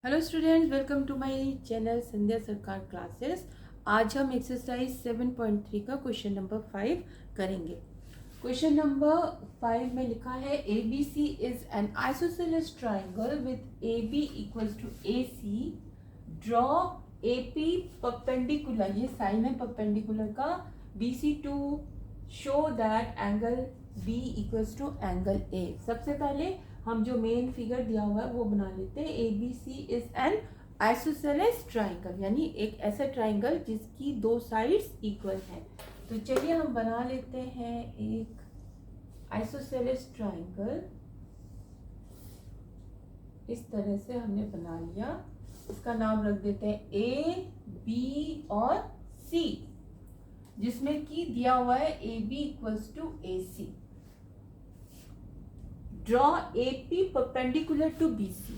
Hello students, welcome to my channel Sandhya Sarkar classes. आज हम exercise 7.3 का क्वेश्चन नंबर 5 करेंगे। क्वेश्चन नंबर 5 में लिखा है A B C is an isosceles triangle with A B equals to A C. Draw A P perpendicular, ये sign है perpendicular का, B C to show that angle B equals to angle A. सबसे पहले हम जो main figure दिया हुआ है वो बना लेते हैं। A B C is an isosceles triangle, यानी एक ऐसा ट्राइंगल जिसकी दो साइड्स इक्वल है। तो चलिए हम बना लेते हैं एक आइसोसेलेस ट्राइंगल। इस तरह से हमने बना लिया। इसका नाम रख देते हैं ए बी और सी, जिसमें कि दिया हुआ है A B equals to A C. Draw AP perpendicular to BC.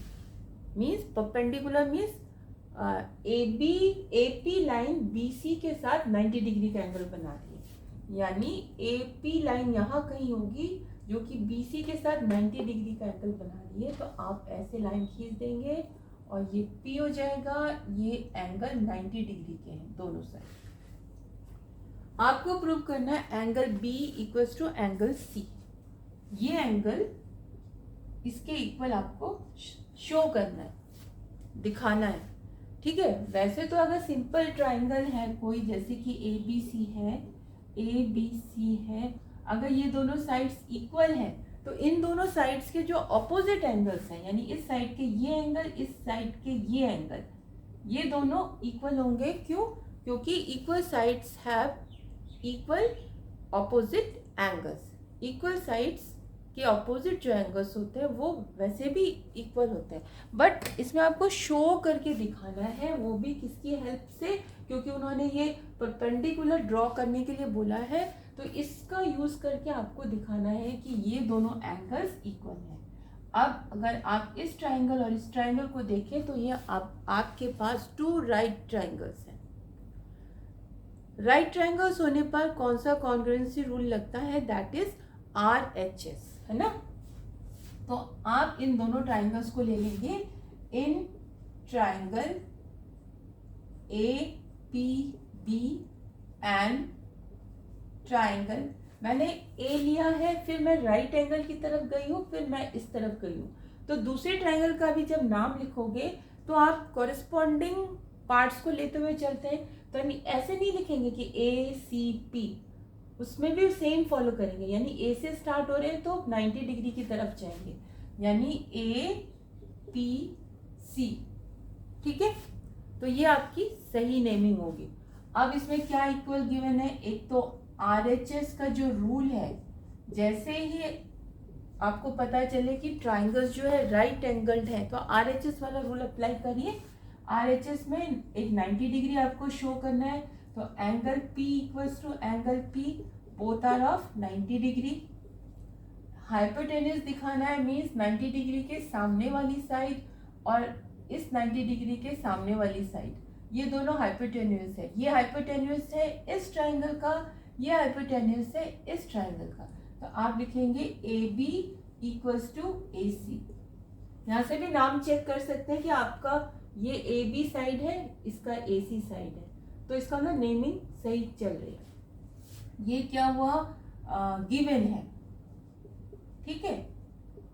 Means perpendicular means AP line BC के साथ 90 डिग्री का एंगल बना रही है, यानी AP लाइन यहाँ कहीं होगी जो कि BC के साथ 90 डिग्री का एंगल बना रही है। तो आप ऐसे लाइन खींच देंगे और ये P हो जाएगा। ये एंगल 90 डिग्री के हैं दोनों साइड। आपको प्रूव करना है angle B equals to angle C। ये एंगल इसके इक्वल आपको शो करना है, दिखाना है। ठीक है, वैसे तो अगर सिंपल ट्राइंगल है कोई, जैसे कि ए बी सी है, ए बी सी है, अगर ये दोनों साइड्स इक्वल हैं तो इन दोनों साइड्स के जो ऑपोजिट एंगल्स हैं, यानी इस साइड के ये एंगल, इस साइड के ये एंगल, ये दोनों इक्वल होंगे। क्यों? क्योंकि equal sides have equal opposite angles. Equal sides के ऑपोजिट जो एंगल्स होते हैं वो वैसे भी इक्वल होते हैं, बट इसमें आपको शो करके दिखाना है, वो भी किसकी हेल्प से? क्योंकि उन्होंने ये परपेंडिकुलर ड्रॉ करने के लिए बोला है, तो इसका यूज करके आपको दिखाना है कि ये दोनों एंगल्स इक्वल हैं। अब अगर आप इस ट्राइंगल और इस ट्राइंगल को देखें तो ये आपके पास टू राइट ट्राइंगल्स हैं। राइट ट्राइंगल्स होने पर कौन सा कॉन्ग्रुएंसी रूल लगता है? दैट इज RHS, है ना। तो आप इन दोनों ट्राइंगल्स को ले लेंगे। In triangle APB and triangle, मैंने A लिया है, फिर मैं राइट एंगल की तरफ गई हूँ, फिर मैं इस तरफ गई हूँ। तो दूसरे ट्राइंगल का भी जब नाम लिखोगे तो आप कॉरेस्पॉन्डिंग पार्ट्स को लेते हुए चलते हैं। तो ऐसे नहीं लिखेंगे कि ACP, उसमें भी सेम फॉलो करेंगे, यानी ए से स्टार्ट हो रहे हैं तो 90 डिग्री की तरफ जाएंगे, यानी APC। ठीक है, तो ये आपकी सही नेमिंग होगी। अब इसमें क्या इक्वल गिवन है? एक तो RHS का जो रूल है, जैसे ही आपको पता चले कि ट्राइंगल्स जो है राइट एंगल्ड है तो RHS वाला रूल अप्लाई करिए। RHS में एक 90 डिग्री आपको शो करना है, तो angle P equals to angle P, both are of 90 degree. Hypotenuse दिखाना है, मीन्स 90 डिग्री के सामने वाली साइड और इस 90 डिग्री के सामने वाली साइड, ये दोनों हाइपोटेन्यूज है। ये हाइपोटेन्यूज है इस ट्राइंगल का, ये हाइपोटेन्यूज है इस ट्राइंगल का। तो आप लिखेंगे AB इक्वल्स टू AC। यहाँ से भी नाम चेक कर सकते हैं कि आपका ये AB साइड है, इसका AC साइड है, तो इसका ना नेमिंग सही चल रही है। ये क्या हुआ? गिवन है। ठीक है,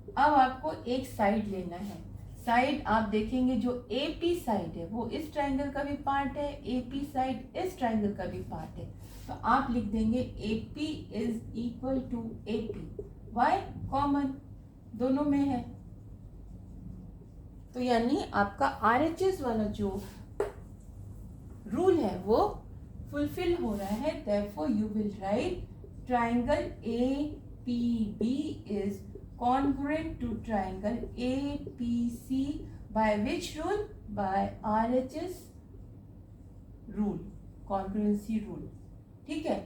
अब आपको एक साइड लेना है। साइड आप देखेंगे जो AP साइड है वो इस ट्राइंगल का भी पार्ट है, AP साइड इस ट्राइंगल का भी पार्ट है। तो आप लिख देंगे AP is equal to AP। Why? Common दोनों में है, तो यानी आपका RHS वाला जो रूल है वो फुलफिल हो रहा है। therefore you will write triangle APB is congruent to triangle APC by which rule? By RHS rule, congruency rule। ठीक है,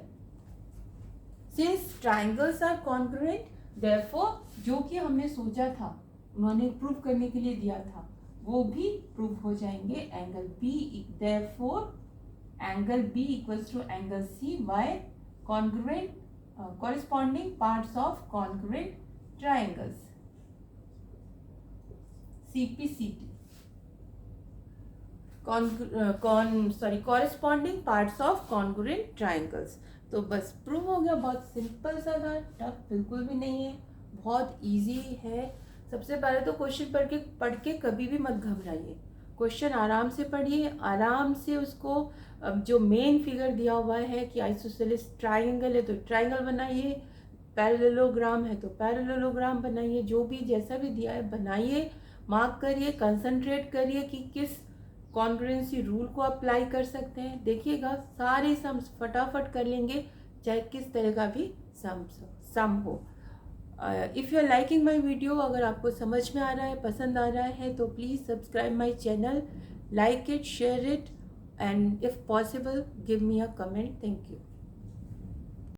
since triangles are congruent, therefore जो कि हमने सोचा था, उन्होंने प्रूव करने के लिए दिया था, वो भी प्रूव हो जाएंगे। Angle B, therefore angle B equals to angle C by congruent corresponding parts of congruent triangles CPCT। Corresponding parts of congruent triangles. तो बस प्रूव हो गया, बहुत सिंपल सा था, टफ बिल्कुल भी नहीं है, बहुत इजी है। सबसे पहले तो क्वेश्चन पढ़ के कभी भी मत घबराइए, क्वेश्चन आराम से पढ़िए, आराम से उसको जो मेन फिगर दिया हुआ है कि आइसोसेलेस ट्राइंगल है तो ट्राइंगल बनाइए, पैरेललोग्राम है तो पैरेललोग्राम बनाइए, जो भी जैसा भी दिया है बनाइए, मार्क करिए, कंसंट्रेट करिए कि किस कॉन्ग्रुएंसी रूल को अप्लाई कर सकते हैं। देखिएगा सारे सम्स फटाफट कर लेंगे, चाहे किस तरह का भी सम हो। If you are liking my video, अगर आपको समझ में आ रहा है, पसंद आ रहा है, तो please subscribe my channel, like it, share it, and if possible give me a comment. Thank you.